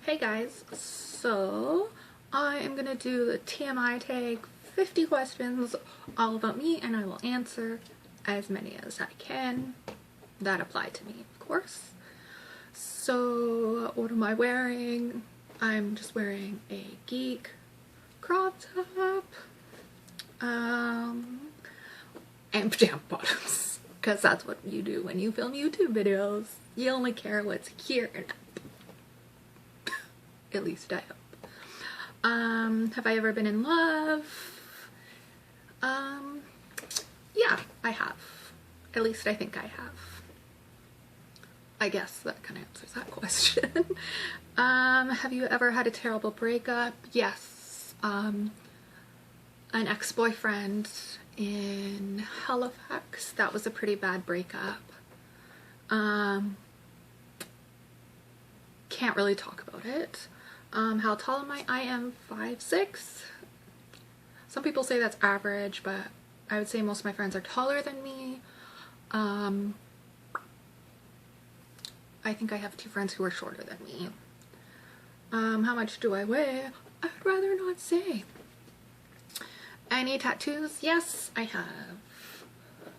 Hey guys, so I am gonna do the TMI tag 50 questions all about me, and I will answer as many as I can that apply to me, of course. So what am I wearing? I'm just wearing a geek crop top and pajama bottoms, because that's what you do when you film YouTube videos. You only care what's here and up. At least I hope. Have I ever been in love? Yeah, I have. At least I think I have. I guess that kind of answers that question. Have you ever had a terrible breakup? Yes. An ex-boyfriend in Halifax. That was a pretty bad breakup. Can't really talk about it. How tall am I? I am 5'6". Some people say that's average, but I would say most of my friends are taller than me. I think I have 2 friends who are shorter than me. How much do I weigh? I'd rather not say. Any tattoos? Yes, I have.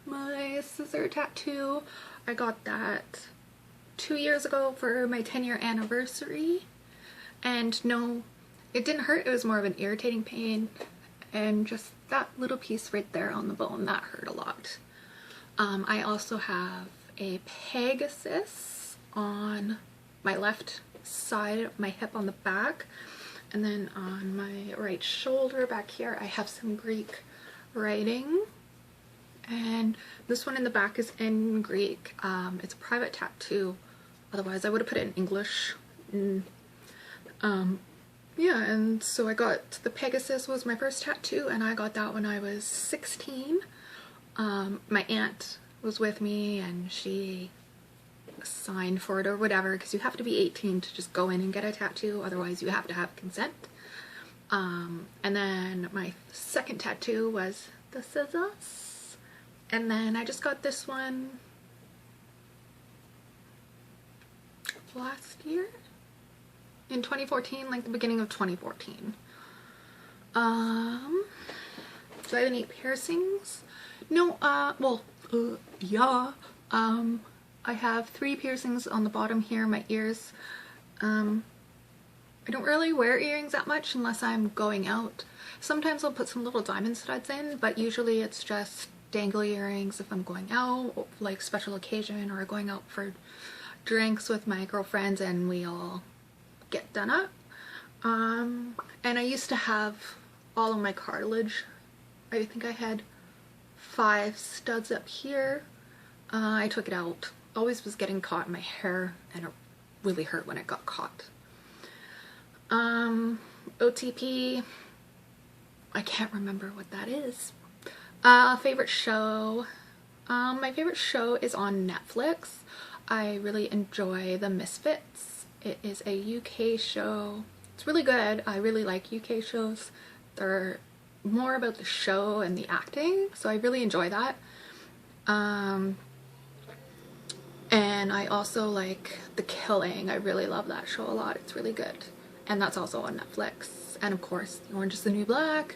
My scissor tattoo, I got that 2 years ago for my 10-year anniversary. And no, it didn't hurt, it was more of an irritating pain. And just that little piece right there on the bone, that hurt a lot. I also have a Pegasus on my left side of my hip on the back. And then on my right shoulder back here, I have some Greek writing. And this one in the back is in Greek. It's a private tattoo. Otherwise, I would have put it in English. Yeah, and so I got the Pegasus was my first tattoo, and I got that when I was 16. My aunt was with me, and she signed for it or whatever, because you have to be 18 to just go in and get a tattoo. Otherwise, you have to have consent. And then my second tattoo was the scissors. And then I just got this one last year in 2014, like the beginning of 2014. Do I have any piercings? No, yeah. I have 3 piercings on the bottom here, my ears. I don't really wear earrings that much unless I'm going out. Sometimes I'll put some little diamond studs in, but usually it's just dangly earrings if I'm going out, like special occasion, or going out for drinks with my girlfriends and we all get done up. And I used to have all of my cartilage. I think I had 5 studs up here. I took it out. Always was getting caught in my hair, and it really hurt when it got caught. OTP, I can't remember what that is. Favorite show? My favorite show is on Netflix. I really enjoy The Misfits. It is a UK show. It's really good. I really like UK shows. They're more about the show and the acting, so I really enjoy that. And I also like The Killing. I really love that show a lot. It's really good. And that's also on Netflix. And of course, Orange is the New Black.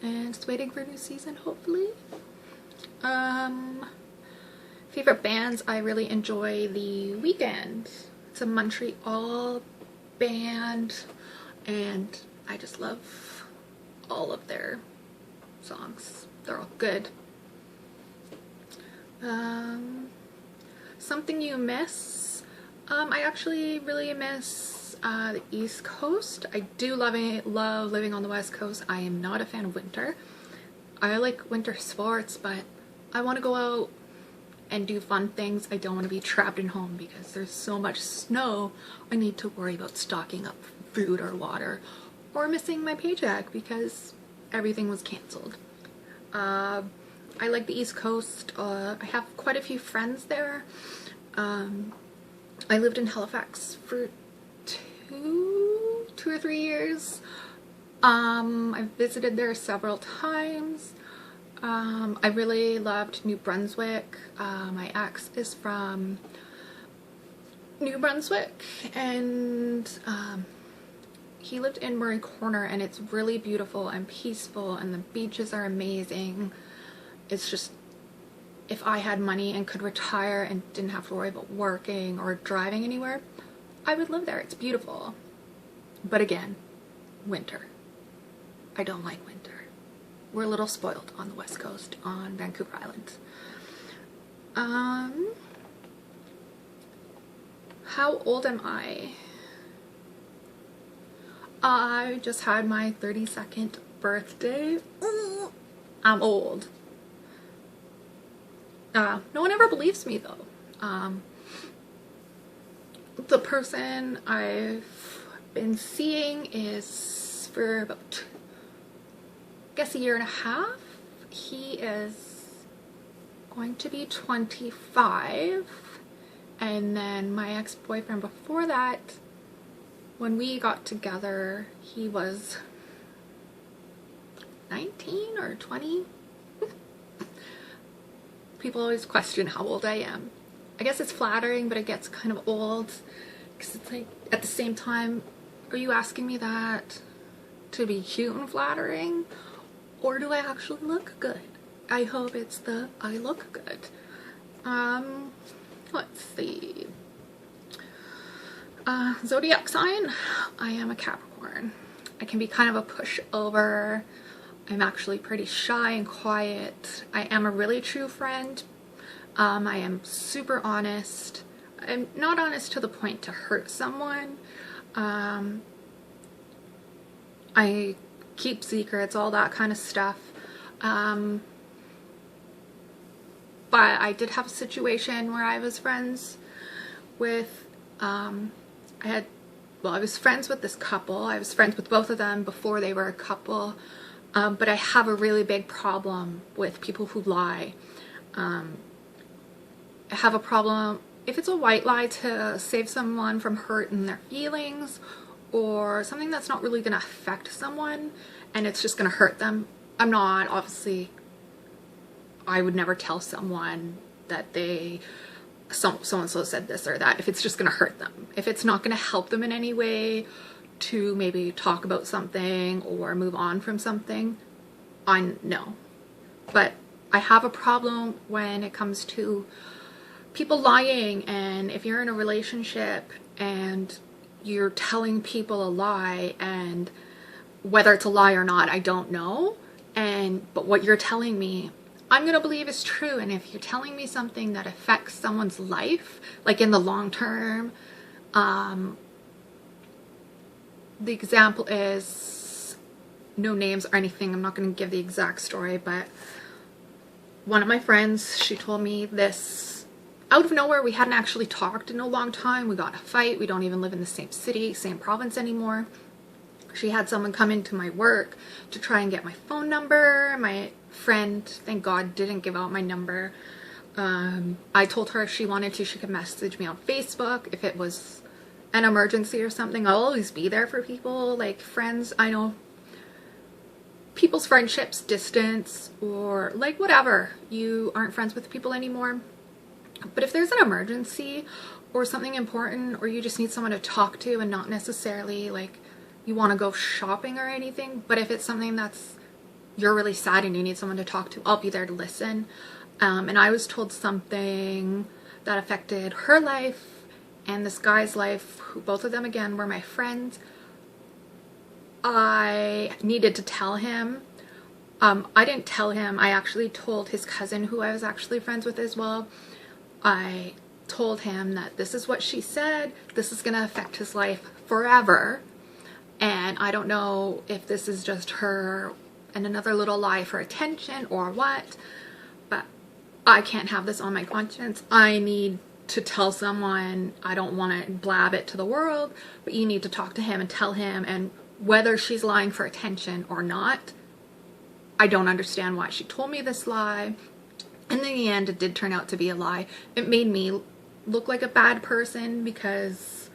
And it's waiting for a new season, hopefully. Favorite bands, I really enjoy The Weeknd. It's a Montreal band, and I just love all of their songs. They're all good. Something you miss? I actually really miss the East Coast. I do love living on the West Coast. I am not a fan of winter. I like winter sports, but I want to go out and do fun things. I don't want to be trapped in home because there's so much snow. I need to worry about stocking up food or water, or missing my paycheck because everything was canceled. I like the East Coast. I have quite a few friends there. I lived in Halifax for two or 3 years. I've visited there several times. I really loved New Brunswick. My ex is from New Brunswick, and he lived in Murray Corner, and it's really beautiful and peaceful, and the beaches are amazing. It's just, if I had money and could retire and didn't have to worry about working or driving anywhere, I would live there. It's beautiful. But again, winter. I don't like winter. We're a little spoiled on the West Coast, on Vancouver Island. How old am I? I just had my 32nd birthday. Ooh, I'm old. No one ever believes me though. The person I've been seeing is for about, I guess, a year and a half. He is going to be 25, and then my ex-boyfriend before that, when we got together, he was 19 or 20. People always question how old I am. I guess it's flattering, but it gets kind of old, because it's like, at the same time, are you asking me that to be cute and flattering, or do I actually look good? I hope it's the I look good. Let's see. Zodiac sign, I am a Capricorn. I can be kind of a pushover. I'm actually pretty shy and quiet. I am a really true friend. I am super honest. I'm not honest to the point to hurt someone. I keep secrets, all that kind of stuff. But I did have a situation where I was friends with, I was friends with this couple. I was friends with both of them before they were a couple. But I have a really big problem with people who lie. I have a problem if it's a white lie to save someone from hurting their feelings, or something that's not really going to affect someone and it's just going to hurt them. I'm not, obviously, I would never tell someone that so-and-so said this or that if it's just going to hurt them. If it's not going to help them in any way to maybe talk about something or move on from something, I know. But I have a problem when it comes to people lying, and if you're in a relationship and you're telling people a lie, and whether it's a lie or not, I don't know, but what you're telling me, I'm gonna believe is true. And if you're telling me something that affects someone's life, like in the long term, the example is, no names or anything, I'm not going to give the exact story, but one of my friends, she told me this out of nowhere. We hadn't actually talked in a long time. We got in a fight. We don't even live in the same city, same province anymore. She had someone come into my work to try and get my phone number. My friend, thank God, didn't give out my number. I told her if she wanted to, she could message me on Facebook. If it was an emergency or something, I'll always be there for people. Like friends, I know people's friendships, distance, or like whatever, you aren't friends with people anymore. But if there's an emergency or something important, or you just need someone to talk to, and not necessarily like you want to go shopping or anything, but if it's something that's, you're really sad and you need someone to talk to, I'll be there to listen. And I was told something that affected her life and this guy's life, who both of them again were my friends. I needed to tell him. I didn't tell him. I actually told his cousin, who I was actually friends with as well. I told him that this is what she said. This is going to affect his life forever. And I don't know if this is just her and another little lie for attention or what, but I can't have this on my conscience. I need to tell someone. I don't want to blab it to the world, but you need to talk to him and tell him. And whether she's lying for attention or not, I don't understand why she told me this lie. And in the end, it did turn out to be a lie. It made me look like a bad person because,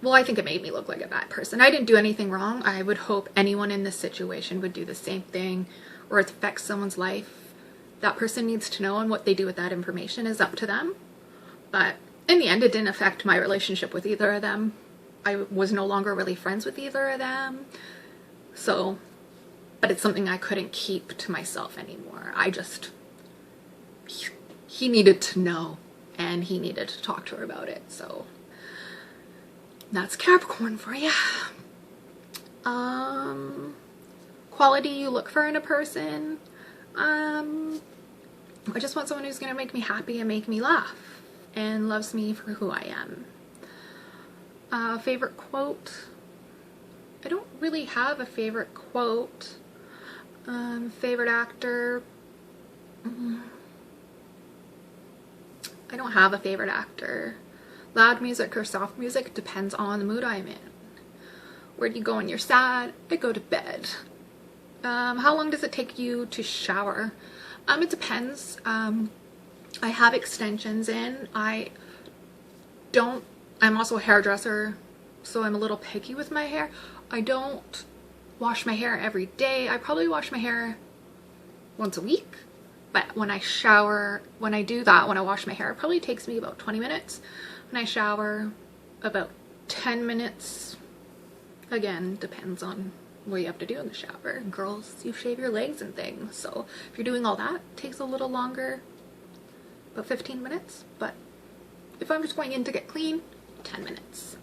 well, I think it made me look like a bad person. I didn't do anything wrong. I would hope anyone in this situation would do the same thing, or it affects someone's life. That person needs to know, and what they do with that information is up to them. But in the end, it didn't affect my relationship with either of them. I was no longer really friends with either of them. So, but it's something I couldn't keep to myself anymore. He needed to know, and he needed to talk to her about it. So that's Capricorn for you. Quality you look for in a person. I just want someone who's gonna make me happy and make me laugh and loves me for who I am. Favorite quote? I don't really have a favorite quote. Favorite actor? I don't have a favorite actor. Loud music or soft music depends on the mood I'm in. Where do you go when you're sad? I go to bed. How long does it take you to shower? It depends. I have extensions in. I'm also a hairdresser, so I'm a little picky with my hair. I don't wash my hair every day. I probably wash my hair once a week. But when I shower, when I wash my hair, it probably takes me about 20 minutes. When I shower, about 10 minutes. Again, depends on what you have to do in the shower. Girls, you shave your legs and things. So if you're doing all that, it takes a little longer, about 15 minutes. But if I'm just going in to get clean, 10 minutes.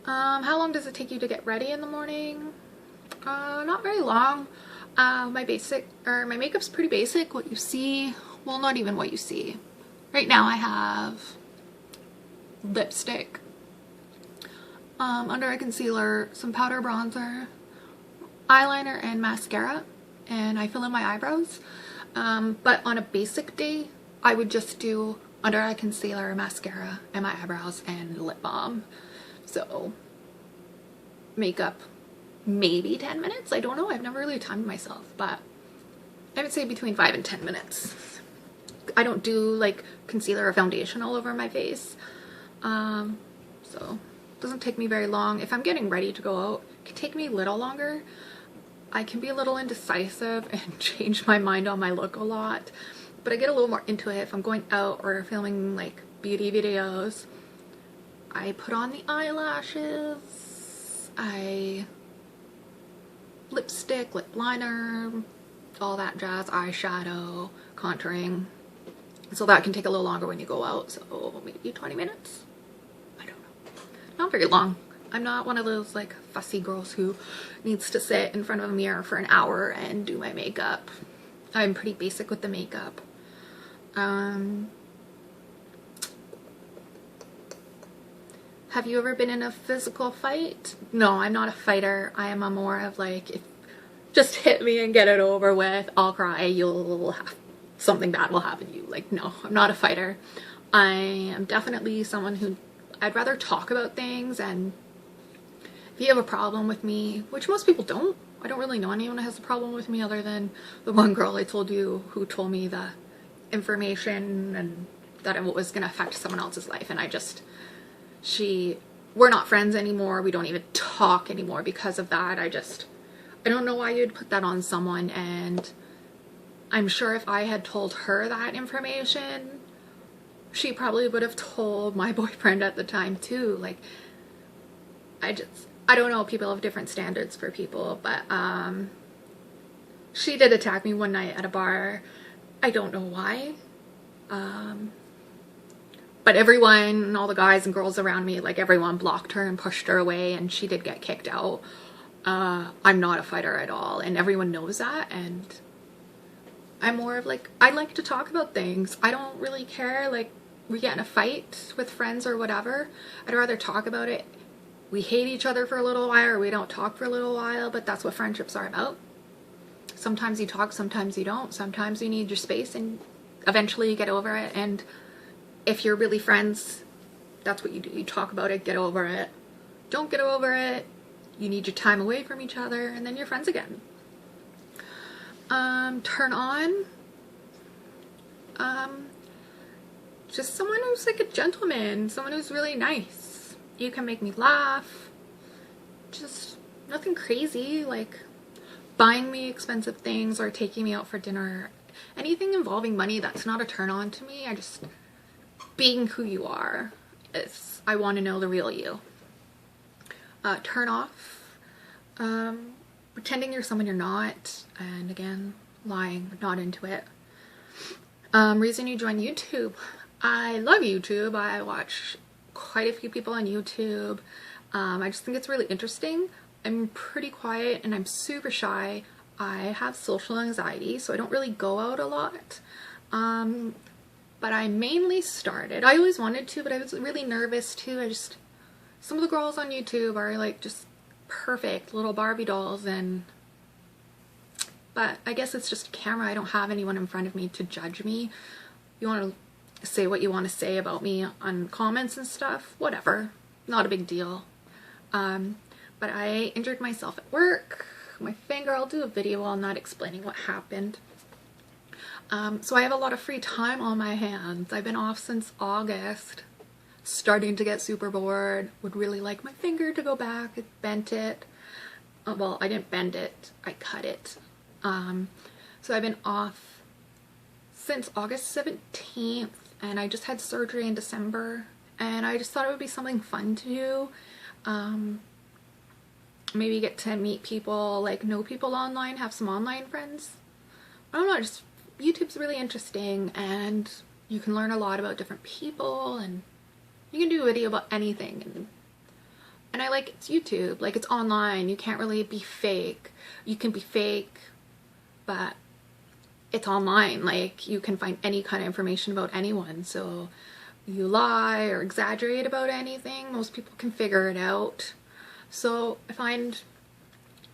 How long does it take you to get ready in the morning? Not very long. My makeup's pretty basic. What you see, well, not even what you see. Right now I have lipstick, under eye concealer, some powder bronzer, eyeliner, and mascara, and I fill in my eyebrows. But on a basic day, I would just do under eye concealer, mascara, and my eyebrows, and lip balm. So makeup, maybe 10 minutes. I don't know. I've never really timed myself, but I would say between 5 and 10 minutes. I don't do like concealer or foundation all over my face. So it doesn't take me very long. If I'm getting ready to go out, it can take me a little longer. I can be a little indecisive and change my mind on my look a lot, but I get a little more into it if I'm going out or filming like beauty videos. I put on the eyelashes, lipstick, lip liner, all that jazz, eyeshadow, contouring. So that can take a little longer when you go out, so maybe 20 minutes? I don't know. Not very long. I'm not one of those like fussy girls who needs to sit in front of a mirror for an hour and do my makeup. I'm pretty basic with the makeup. Have you ever been in a physical fight? No, I'm not a fighter. I am more of like, if just hit me and get it over with. I'll cry. Something bad will happen to you. Like, no, I'm not a fighter. I am definitely someone who I'd rather talk about things, and if you have a problem with me, which most people don't, I don't really know anyone that has a problem with me other than the one girl I told you who told me the information and that it was going to affect someone else's life, and we're not friends anymore. We don't even talk anymore because of that. I don't know why you'd put that on someone, and I'm sure if I had told her that information, she probably would have told my boyfriend at the time too. Like, I don't know, people have different standards for people, but she did attack me one night at a bar. I don't know why. But everyone, all the guys and girls around me, like everyone blocked her and pushed her away, and she did get kicked out. I'm not a fighter at all, and everyone knows that, and I'm more of like, I like to talk about things. I don't really care, like, we get in a fight with friends or whatever. I'd rather talk about it. We hate each other for a little while, or we don't talk for a little while, but that's what friendships are about. Sometimes you talk, sometimes you don't. Sometimes you need your space, and eventually you get over it, and if you're really friends, that's what you do. You talk about it, get over it. Don't get over it, you need your time away from each other, and then you're friends again. Turn on. Just someone who's like a gentleman, someone who's really nice. You can make me laugh. Just nothing crazy, like buying me expensive things or taking me out for dinner. Anything involving money, that's not a turn on to me. being who you are. I want to know the real you. Turn off pretending you're someone you're not, and again, lying, not into it. Reason you join YouTube. I love YouTube. I watch quite a few people on YouTube. I just think it's really interesting. I'm pretty quiet and I'm super shy. I have social anxiety, so I don't really go out a lot. But I mainly started, I always wanted to, but I was really nervous too. Some of the girls on YouTube are like just perfect little Barbie dolls, but I guess it's just a camera. I don't have anyone in front of me to judge me. You want to say what you want to say about me on comments and stuff, whatever, not a big deal. But I injured myself at work, my finger. I'll do a video on that explaining what happened. So I have a lot of free time on my hands. I've been off since August, starting to get super bored, would really like my finger to go back. I bent it. Well, I didn't bend it, I cut it. So I've been off since August 17th, and I just had surgery in December, and I just thought it would be something fun to do. Maybe get to meet people, like know people online, have some online friends. I don't know, just YouTube's really interesting, and you can learn a lot about different people, and you can do a video about anything. And I like it's YouTube, like it's online, you can't really be fake. You can be fake, but it's online, like you can find any kind of information about anyone. So you lie or exaggerate about anything, most people can figure it out. So I find,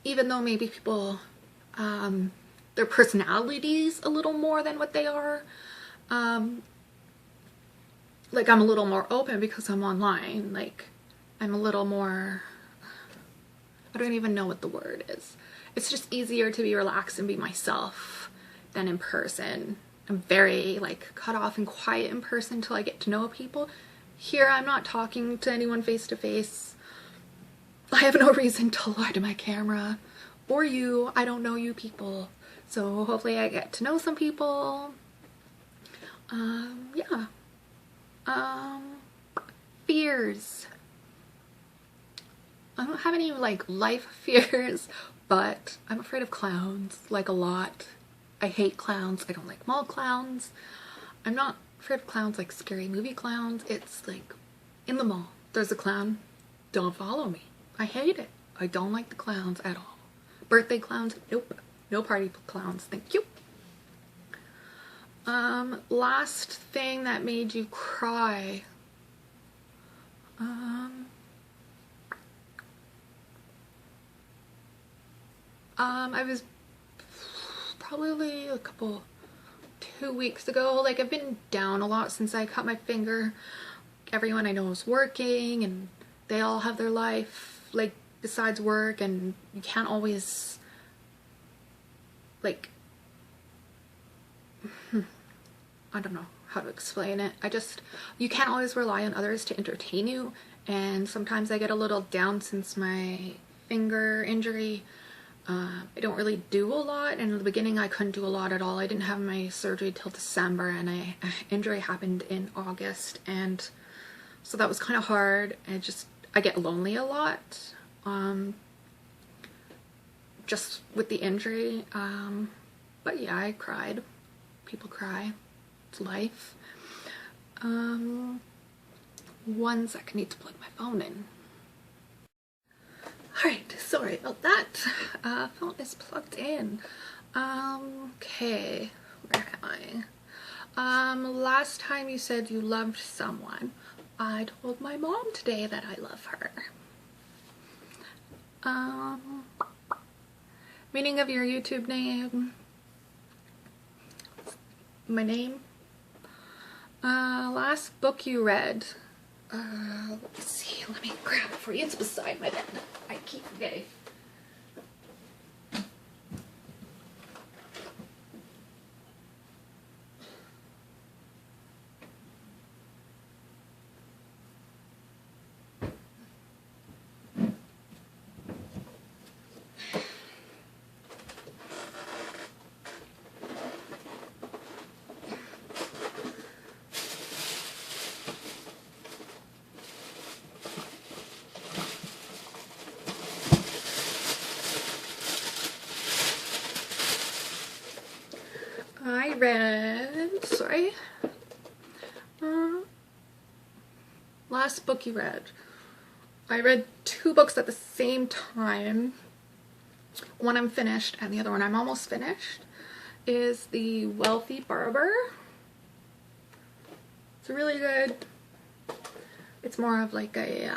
even though maybe people, their personalities a little more than what they are, like I'm a little more open because I'm online. Like I'm a little more, I don't even know what the word is. It's just easier to be relaxed and be myself than in person. I'm very like cut off and quiet in person till I get to know people. Here I'm not talking to anyone face to face. I have no reason to lie to my camera or you. I don't know you people. So hopefully I get to know some people. Yeah. Fears. I don't have any like life fears, but I'm afraid of clowns, like a lot. I hate clowns. I don't like mall clowns. I'm not afraid of clowns like scary movie clowns. It's like in the mall, there's a clown. Don't follow me. I hate it. I don't like the clowns at all. Birthday clowns, nope. No party clowns, thank you. Last thing that made you cry. I was probably 2 weeks ago. Like I've been down a lot since I cut my finger. Everyone I know is working and they all have their life like besides work, and you can't always like I don't know how to explain it. You can't always rely on others to entertain you, and sometimes I get a little down since my finger injury. I don't really do a lot, and in the beginning I couldn't do a lot at all. I didn't have my surgery till December, and injury happened in August, and so that was kind of hard. And I get lonely a lot, just with the injury. But yeah, I cried. People cry. It's life. 1 second, I need to plug my phone in. Alright, sorry about that. Phone is plugged in. Okay, where am I? Last time you said you loved someone, I told my mom today that I love her. Meaning of your YouTube name? My name? Last book you read? Let's see, let me grab it for you. It's beside my bed. I keep forgetting. Last book you read. I read 2 books at the same time. One I'm finished and the other one I'm almost finished. Is The Wealthy Barber. It's really good. It's more of like a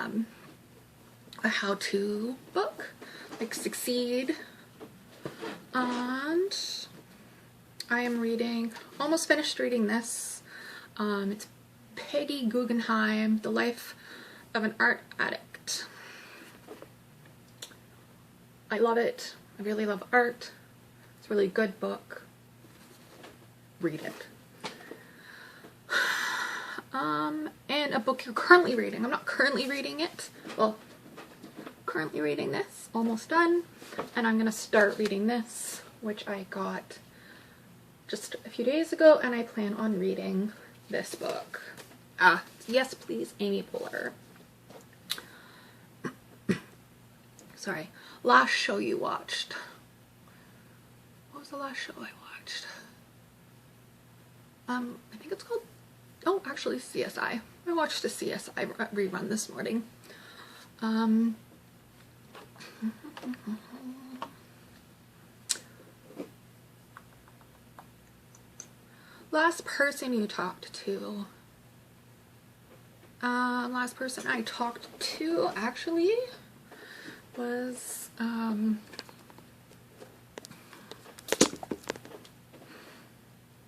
how-to book, like succeed. And I am reading, almost finished reading this. It's Peggy Guggenheim, The Life of an Art Addict. I love it. I really love art. It's a really good book. Read it. And a book you're currently reading. I'm not currently reading it. Well, currently reading this. Almost done. And I'm going to start reading this, which I got just a few days ago, and I plan on reading this book. Yes, Please, Amy Poehler. Sorry. Last show you watched. What was the last show I watched? I think it's called, oh, actually CSI. I watched a CSI rerun this morning. Last person you talked to. Last person I talked to actually was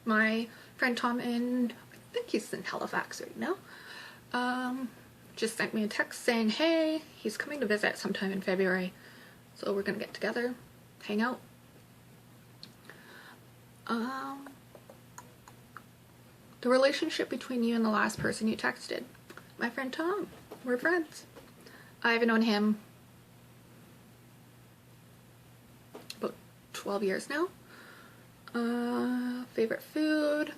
my friend Tom, and I think he's in Halifax right now. Just sent me a text saying, hey, he's coming to visit sometime in February, so we're gonna get together, hang out. The relationship between you and the last person you texted. My friend Tom. We're friends. I've known him about 12 years now. Favorite food?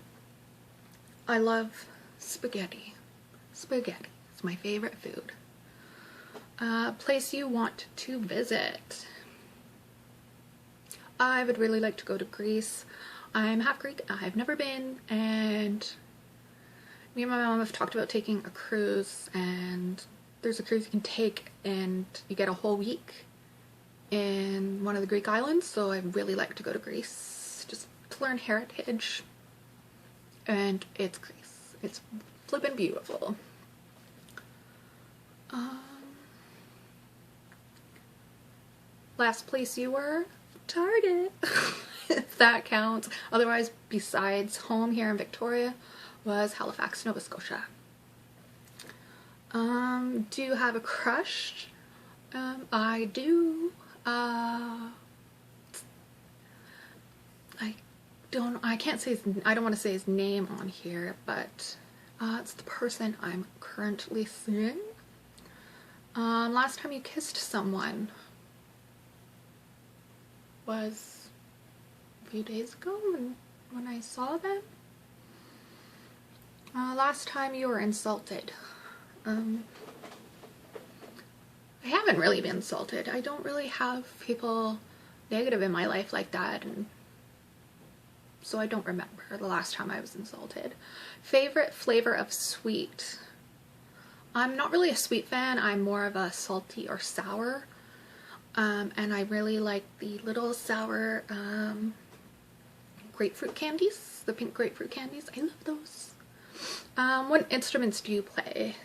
I love spaghetti. Spaghetti is my favorite food. Place you want to visit? I would really like to go to Greece. I'm half Greek. I've never been, and me and my mom have talked about taking a cruise, and there's a cruise you can take and you get a whole week in one of the Greek islands, so I'd really like to go to Greece just to learn heritage. And it's Greece. It's flippin' beautiful. Last place you were? Target. If that counts. Otherwise, besides home here in Victoria, was Halifax, Nova Scotia. Do you have a crush? I do. I can't say I don't want to say his name on here, but it's the person I'm currently seeing. Last time you kissed someone was a few days ago when I saw them. Last time you were insulted. I haven't really been insulted. I don't really have people negative in my life like that, and so I don't remember the last time I was insulted. Favorite flavor of sweet? I'm not really a sweet fan. I'm more of a salty or sour. And I really like the little sour grapefruit candies, the pink grapefruit candies. I love those. What instruments do you play?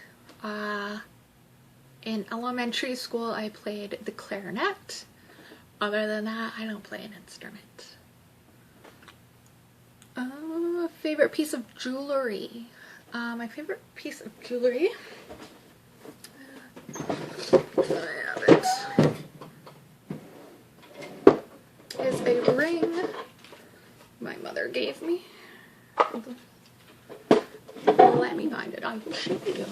In elementary school, I played the clarinet. Other than that, I don't play an instrument. Favorite piece of jewelry? My favorite piece of jewelry, I have it, is a ring my mother gave me. Let me find it. I will show you.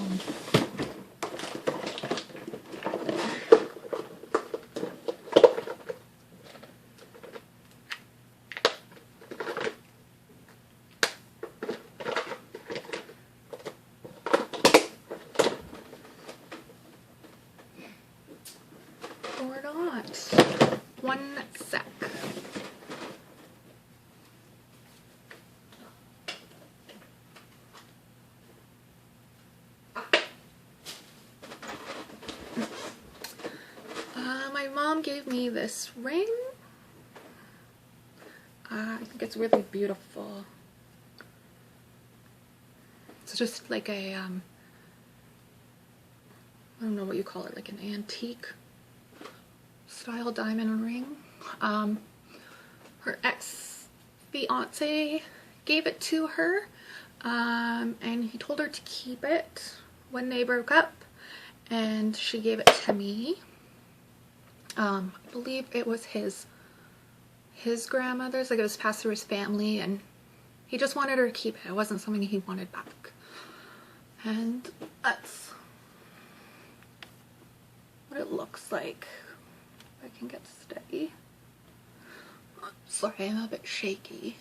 Or not. One sec. mom gave me this ring. I think it's really beautiful. It's just like a, I don't know what you call it, like an antique style diamond ring. Her ex-fiance gave it to her, and he told her to keep it when they broke up, and she gave it to me. I believe it was his grandmother's, like it was passed through his family, and he just wanted her to keep it. It wasn't something he wanted back. And that's what it looks like. If I can get steady. Sorry, I'm a bit shaky.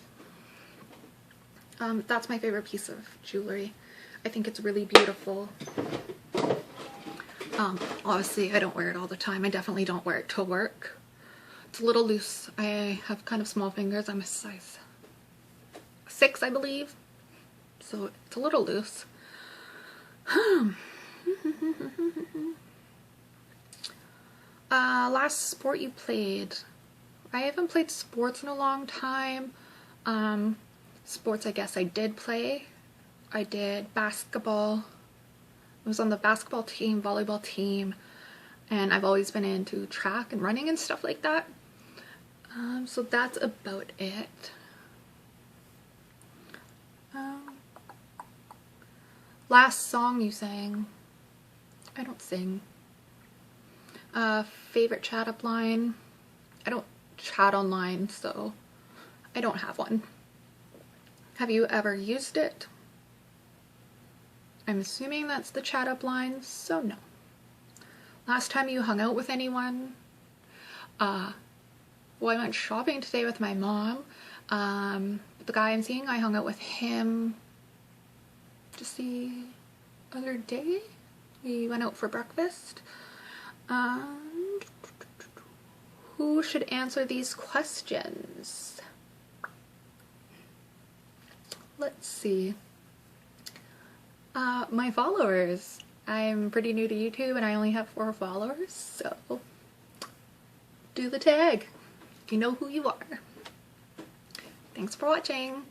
That's my favorite piece of jewelry. I think it's really beautiful. Obviously I don't wear it all the time. I definitely don't wear it to work. It's a little loose. I have kind of small fingers. I'm a size 6, I believe. So it's a little loose. Last sport you played. I haven't played sports in a long time. Sports I guess I did play. I did basketball. I was on the basketball team, volleyball team, and I've always been into track and running and stuff like that. So that's about it. Last song you sang. I don't sing. Favorite chat up line. I don't chat online, so I don't have one. Have you ever used it? I'm assuming that's the chat up line, so no. Last time you hung out with anyone? Well, I went shopping today with my mom. The guy I'm seeing, I hung out with him just the other day. We went out for breakfast. Who should answer these questions? Let's see. My followers. I'm pretty new to YouTube and I only have 4 followers, so do the tag. You know who you are. Thanks for watching.